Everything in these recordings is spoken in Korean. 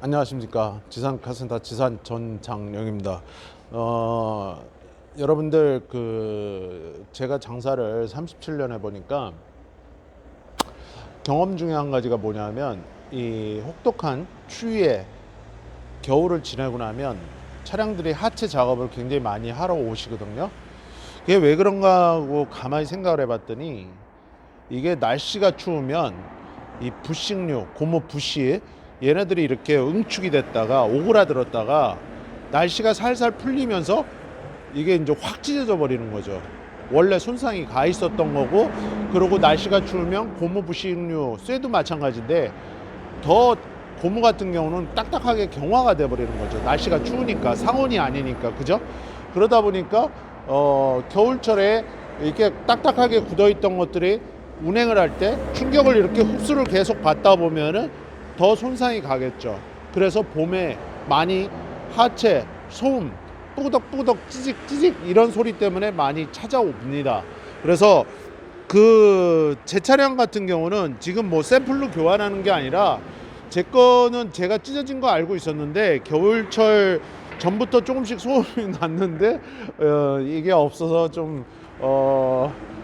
안녕하십니까. 지산 카센터 지산 전장영입니다. 여러분들 제가 장사를 37년 해보니까 경험 중에 한 가지가 뭐냐면, 이 혹독한 추위에 겨울을 지내고 나면 차량들이 하체 작업을 굉장히 많이 하러 오시거든요. 그게 왜 그런가 하고 가만히 생각을 해봤더니, 이게 날씨가 추우면 이 부식류, 고무 부시, 얘네들이 이렇게 응축이 됐다가 오그라들었다가 날씨가 살살 풀리면서 이게 이제 확 찢어져 버리는 거죠. 원래 손상이 가 있었던 거고, 그리고 날씨가 추우면 고무 부식류, 쇠도 마찬가지인데, 더 고무 같은 경우는 딱딱하게 경화가 돼 버리는 거죠. 날씨가 추우니까, 상온이 아니니까. 그죠? 그러다 보니까 겨울철에 이렇게 딱딱하게 굳어 있던 것들이 운행을 할 때 충격을 이렇게 흡수를 계속 받다 보면은 더 손상이 가겠죠. 그래서 봄에 많이 하체, 소음, 뿌덕뿌덕, 찌직찌직 이런 소리 때문에 많이 찾아옵니다. 그래서 제 차량 같은 경우는 지금 뭐 샘플로 교환하는 게 아니라, 제 거는 제가 찢어진 거 알고 있었는데 겨울철 전부터 조금씩 소음이 났는데 이게 없어서 좀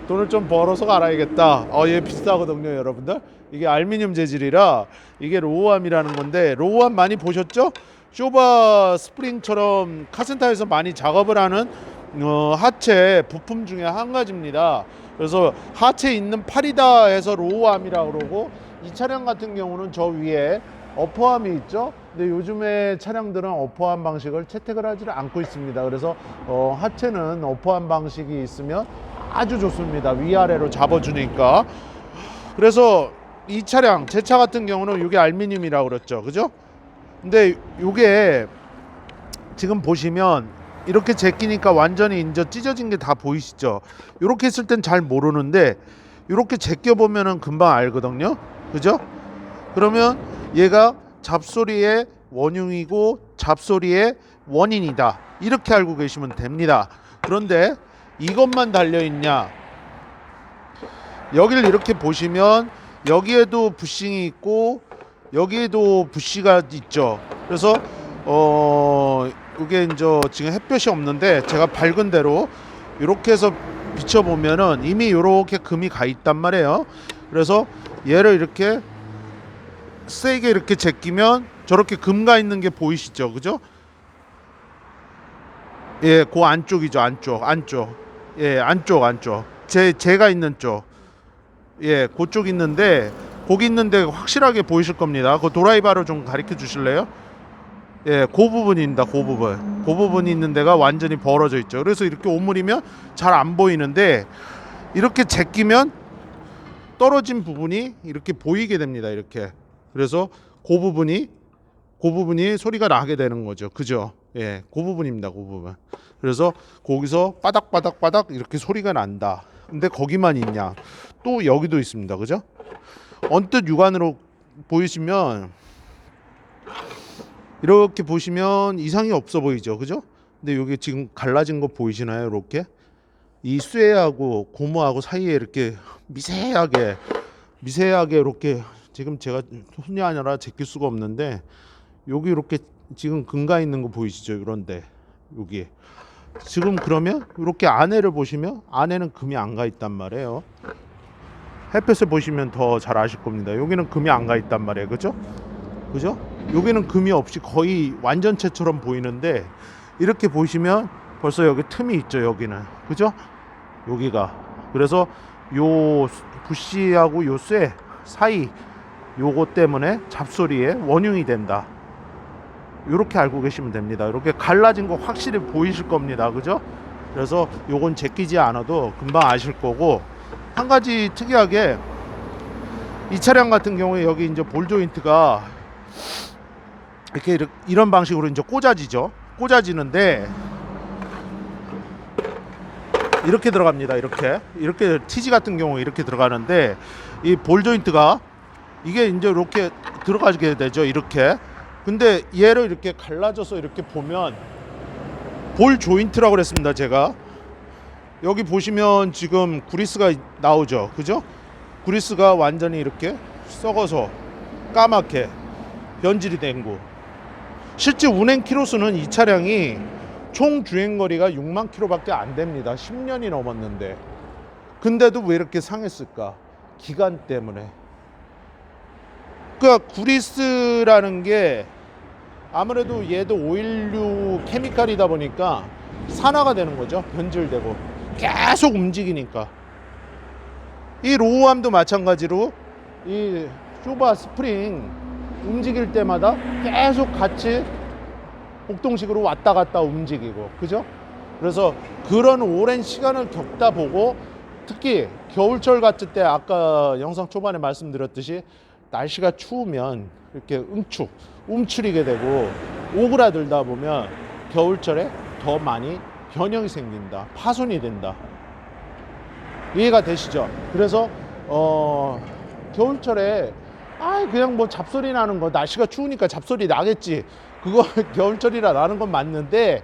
돈을 좀 벌어서 갈아야겠다. 얘 비싸거든요, 여러분들. 이게 알루미늄 재질이라 이게 로우암이라는 건데, 로우암 많이 보셨죠? 쇼바 스프링처럼 카센터에서 많이 작업을 하는 하체 부품 중에 한 가지입니다. 그래서 하체 있는 팔이다 해서 로우암이라고 그러고, 이 차량 같은 경우는 저 위에 어퍼암이 있죠. 근데 요즘에 차량들은 어퍼암 방식을 채택을 하지 않고 있습니다. 그래서 하체는 어퍼암 방식이 있으면 아주 좋습니다. 위아래로 잡아주니까. 그래서 이 차량, 제 차 같은 경우는 이게 알루미늄이라고 그랬죠, 그죠? 근데 이게 지금 보시면 이렇게 제끼니까 완전히 이제 찢어진 게 다 보이시죠? 이렇게 했을 땐 잘 모르는데, 이렇게 제껴 보면은 금방 알거든요, 그죠? 그러면 얘가 잡소리의 원흉이고 잡소리의 원인이다, 이렇게 알고 계시면 됩니다. 그런데 이것만 달려있냐? 여기를 이렇게 보시면 여기에도 부싱이 있고 여기에도 부시가 있죠. 그래서 이게 이제 지금 햇볕이 없는데 제가 밝은 대로 이렇게 해서 비춰보면은 이미 이렇게 금이 가 있단 말이에요. 그래서 얘를 이렇게 세게 이렇게 제끼면 저렇게 금 가 있는 게 보이시죠, 그죠? 예, 그 안쪽이죠, 안쪽. 예, 안쪽. 제가 있는 쪽. 예, 그쪽 있는데, 거기 있는데 확실하게 보이실 겁니다. 그 도라이바로 좀 가르쳐 주실래요? 예, 그 부분입니다. 그 부분이 있는 데가 완전히 벌어져 있죠. 그래서 이렇게 오므리면 잘 안 보이는데, 이렇게 제끼면 떨어진 부분이 이렇게 보이게 됩니다. 이렇게. 그래서 그 부분이 소리가 나게 되는 거죠. 그죠? 예, 그 부분입니다. 그 부분. 그래서 거기서 바닥바닥 이렇게 소리가 난다. 근데 거기만 있냐? 또 여기도 있습니다. 그죠? 언뜻 육안으로 보이시면, 이렇게 보시면 이상이 없어 보이죠. 그죠? 근데 여기 지금 갈라진 거 보이시나요? 이렇게 이 쇠하고 고무하고 사이에 이렇게 미세하게 이렇게, 지금 제가 손이 아니라 제낄 수가 없는데, 여기 이렇게 지금 금가 있는 거 보이시죠? 이런데 여기 지금, 그러면 이렇게 안에를 보시면 안에는 금이 안 가 있단 말이에요. 햇볕을 보시면 더 잘 아실 겁니다. 여기는 금이 안 가 있단 말이에요. 그죠? 여기는 금이 없이 거의 완전체처럼 보이는데, 이렇게 보시면 벌써 여기 틈이 있죠. 여기는, 그죠? 여기가. 그래서 요 부시하고 요 쇠 사이, 요거 때문에 잡소리의 원흉이 된다. 이렇게 알고 계시면 됩니다. 이렇게 갈라진 거 확실히 보이실 겁니다. 그죠? 그래서 요건 제끼지 않아도 금방 아실 거고, 한 가지 특이하게 이 차량 같은 경우에 여기 이제 볼 조인트가 이렇게 이런 방식으로 이제 꽂아지는데 이렇게 들어갑니다. 이렇게 TG 같은 경우에 이렇게 들어가는데, 이 볼 조인트가 이게 이제 이렇게 들어가게 되죠. 이렇게. 근데 얘를 이렇게 갈라져서 이렇게 보면 볼 조인트라고 그랬습니다. 제가 여기 보시면 지금 구리스가 나오죠. 그죠? 구리스가 완전히 이렇게 썩어서 까맣게 변질이 된 거. 실제 운행 키로수는 이 차량이 총 주행거리가 6만 킬로밖에 안 됩니다. 10년이 넘었는데. 근데도 왜 이렇게 상했을까? 기간 때문에. 그러니까 구리스라는 게 아무래도 얘도 516 케미칼이다 보니까 산화가 되는 거죠. 변질되고 계속 움직이니까. 이 로우암도 마찬가지로 이 쇼바 스프링 움직일 때마다 계속 같이 복동식으로 왔다 갔다 움직이고, 그죠? 그래서 그런 오랜 시간을 겪다 보고, 특히 겨울철 같을 때 아까 영상 초반에 말씀드렸듯이 날씨가 추우면 이렇게 움츠리게 되고 오그라들다 보면 겨울철에 더 많이 변형이 생긴다, 파손이 된다. 이해가 되시죠? 그래서 겨울철에 그냥 뭐 잡소리 나는 거, 날씨가 추우니까 잡소리 나겠지, 그거 겨울철이라 나는 건 맞는데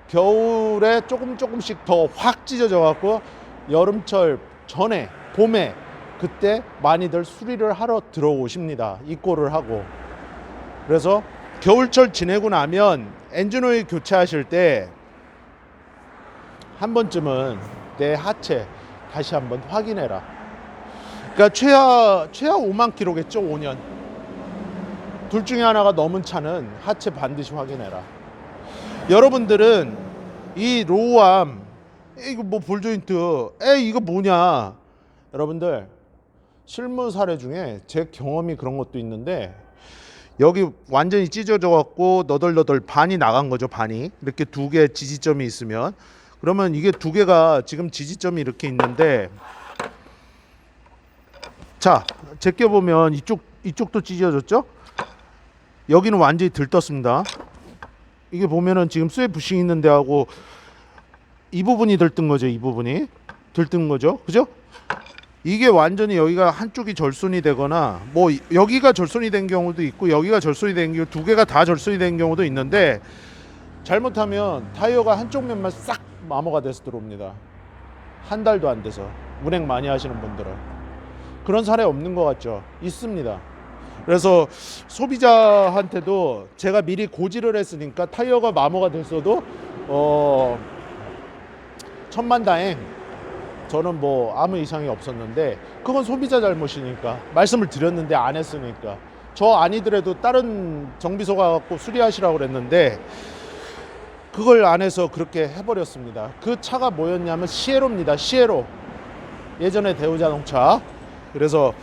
겨울에 조금씩 더 확 찢어져 갖고 여름철 전에 봄에 그때 많이들 수리를 하러 들어오십니다. 입고를 하고. 그래서 겨울철 지내고 나면 엔진오일 교체하실 때 한 번쯤은 내 하체 다시 한번 확인해라. 그러니까 최하 5만 킬로겠죠. 5년. 둘 중에 하나가 넘은 차는 하체 반드시 확인해라. 여러분들은 이 로우암, 이거 뭐 볼조인트, 이거 뭐냐? 여러분들 실무 사례 중에 제 경험이 그런 것도 있는데, 여기 완전히 찢어져 갖고 너덜너덜 반이 나간 거죠. 반이 이렇게 두 개 지지점이 있으면, 그러면 이게 두 개가 지금 지지점이 이렇게 있는데, 자 제껴보면 이쪽도 찢어졌죠. 여기는 완전히 들떴습니다. 이게 보면은 지금 쇠 부싱 있는 데하고 이 부분이 들뜬 거죠. 이 부분이 들뜬 거죠. 그죠? 이게 완전히 여기가 한쪽이 절손이 되거나, 뭐 여기가 절손이 된 경우도 있고 여기가 절손이 된 경우, 두 개가 다 절손이 된 경우도 있는데, 잘못하면 타이어가 한쪽 면만 싹 마모가 돼서 들어옵니다. 한 달도 안 돼서. 운행 많이 하시는 분들은 그런 사례 없는 것 같죠? 있습니다. 그래서 소비자한테도 제가 미리 고지를 했으니까 타이어가 마모가 됐어도 천만다행, 저는 뭐 아무 이상이 없었는데, 그건 소비자 잘못이니까 말씀을 드렸는데 안 했으니까. 저 아니더라도 다른 정비소 가갖고 수리하시라고 그랬는데 그걸 안 해서 그렇게 해버렸습니다. 그 차가 뭐였냐면 시에로입니다. 시에로. 예전에 대우자동차. 그래서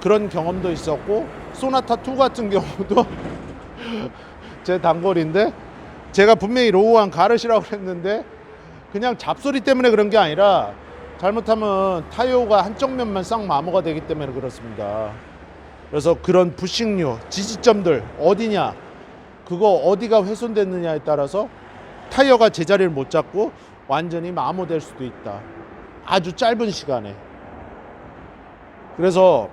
그런 경험도 있었고, 소나타2 같은 경우도 제 단골인데, 제가 분명히 로우암 가르시라고 했는데 그냥 잡소리 때문에 그런 게 아니라 잘못하면 타이어가 한쪽 면만 싹 마모가 되기 때문에 그렇습니다. 그래서 그런 부식류, 지지점들 어디냐, 그거 어디가 훼손됐느냐에 따라서 타이어가 제자리를 못 잡고 완전히 마모될 수도 있다. 아주 짧은 시간에. 그래서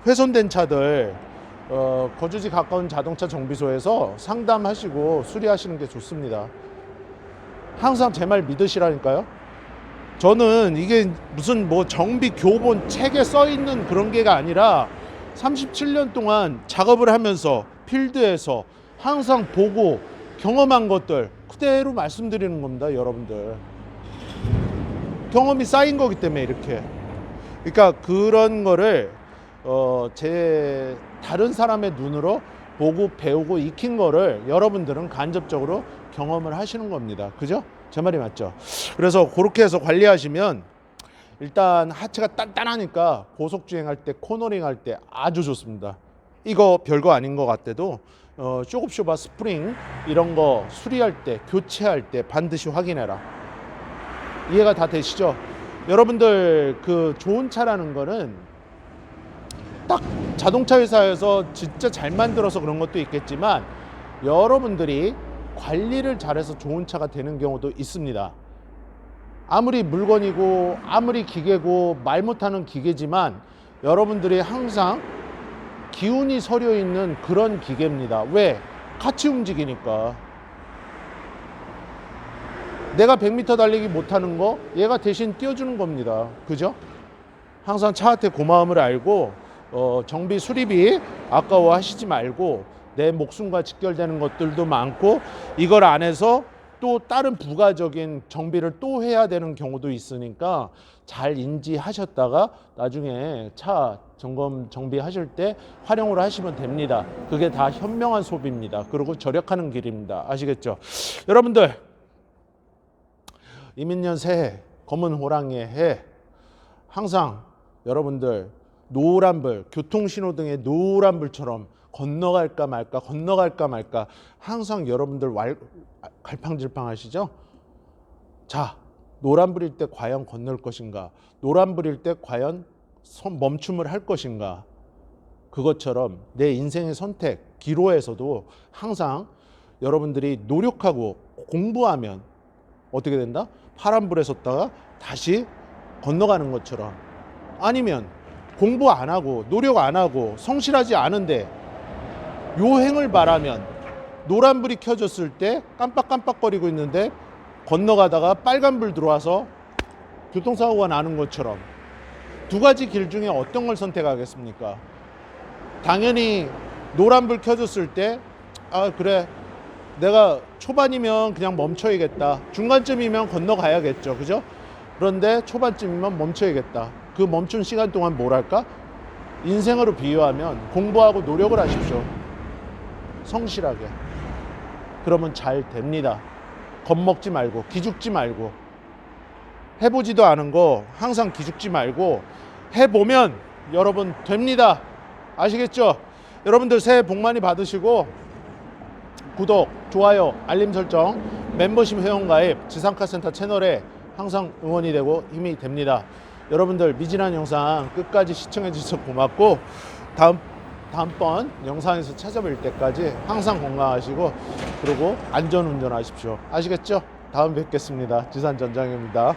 훼손된 차들 거주지 가까운 자동차 정비소에서 상담하시고 수리하시는 게 좋습니다. 항상 제 말 믿으시라니까요. 저는 이게 무슨 뭐 정비 교본 책에 써 있는 그런 게가 아니라 37년 동안 작업을 하면서 필드에서 항상 보고 경험한 것들 그대로 말씀드리는 겁니다. 여러분들 경험이 쌓인 거기 때문에 이렇게. 그러니까 그런 거를 제 다른 사람의 눈으로 보고 배우고 익힌 거를 여러분들은 간접적으로 경험을 하시는 겁니다. 그죠? 제 말이 맞죠? 그래서 그렇게 해서 관리하시면 일단 하체가 단단하니까 고속주행할 때, 코너링 할 때 아주 좋습니다. 이거 별거 아닌 것 같아도 쇼급쇼바 스프링 이런 거 수리할 때, 교체할 때 반드시 확인해라. 이해가 다 되시죠? 여러분들 그 좋은 차라는 거는 딱 자동차 회사에서 진짜 잘 만들어서 그런 것도 있겠지만, 여러분들이 관리를 잘해서 좋은 차가 되는 경우도 있습니다. 아무리 물건이고 아무리 기계고 말 못하는 기계지만 여러분들이 항상 기운이 서려 있는 그런 기계입니다. 왜? 같이 움직이니까. 내가 100m 달리기 못하는 거 얘가 대신 띄워주는 겁니다. 그죠? 항상 차한테 고마움을 알고 정비 수리비 아까워 하시지 말고 내 목숨과 직결되는 것들도 많고 이걸 안 해서 또 다른 부가적인 정비를 또 해야 되는 경우도 있으니까 잘 인지하셨다가 나중에 차 점검 정비하실 때 활용을 하시면 됩니다. 그게 다 현명한 소비입니다. 그리고 절약하는 길입니다. 아시겠죠? 여러분들 이민년 새해 검은 호랑이의 해 항상 여러분들 노란불 교통신호등의 노란불처럼 건너갈까 말까 항상 여러분들 갈팡질팡 하시죠? 자, 노란불일 때 과연 건널 것인가? 노란불일 때 과연 멈춤을 할 것인가? 그것처럼 내 인생의 선택, 기로에서도 항상 여러분들이 노력하고 공부하면 어떻게 된다? 파란불에 섰다가 다시 건너가는 것처럼, 아니면 공부 안 하고 노력 안 하고 성실하지 않은데 요행을 바라면 노란불이 켜졌을 때 깜빡깜빡거리고 있는데 건너가다가 빨간불 들어와서 교통사고가 나는 것처럼 두 가지 길 중에 어떤 걸 선택하겠습니까? 당연히 노란불 켜졌을 때 그래 내가 초반이면 그냥 멈춰야겠다, 중간쯤이면 건너가야겠죠, 그죠? 그런데 초반쯤이면 멈춰야겠다. 그 멈춘 시간 동안 뭘 할까? 인생으로 비유하면 공부하고 노력을 하십시오. 성실하게. 그러면 잘 됩니다. 겁먹지 말고 기죽지 말고, 해보지도 않은 거 항상 기죽지 말고 해보면 여러분 됩니다. 아시겠죠? 여러분들 새해 복 많이 받으시고 구독, 좋아요, 알림 설정, 멤버십 회원가입 지상카센터 채널에 항상 응원이 되고 힘이 됩니다. 여러분들 미진한 영상 끝까지 시청해 주셔서 고맙고 다음번 영상에서 찾아뵐 때까지 항상 건강하시고 그리고 안전운전 하십시오. 아시겠죠? 다음 뵙겠습니다. 지산전장입니다.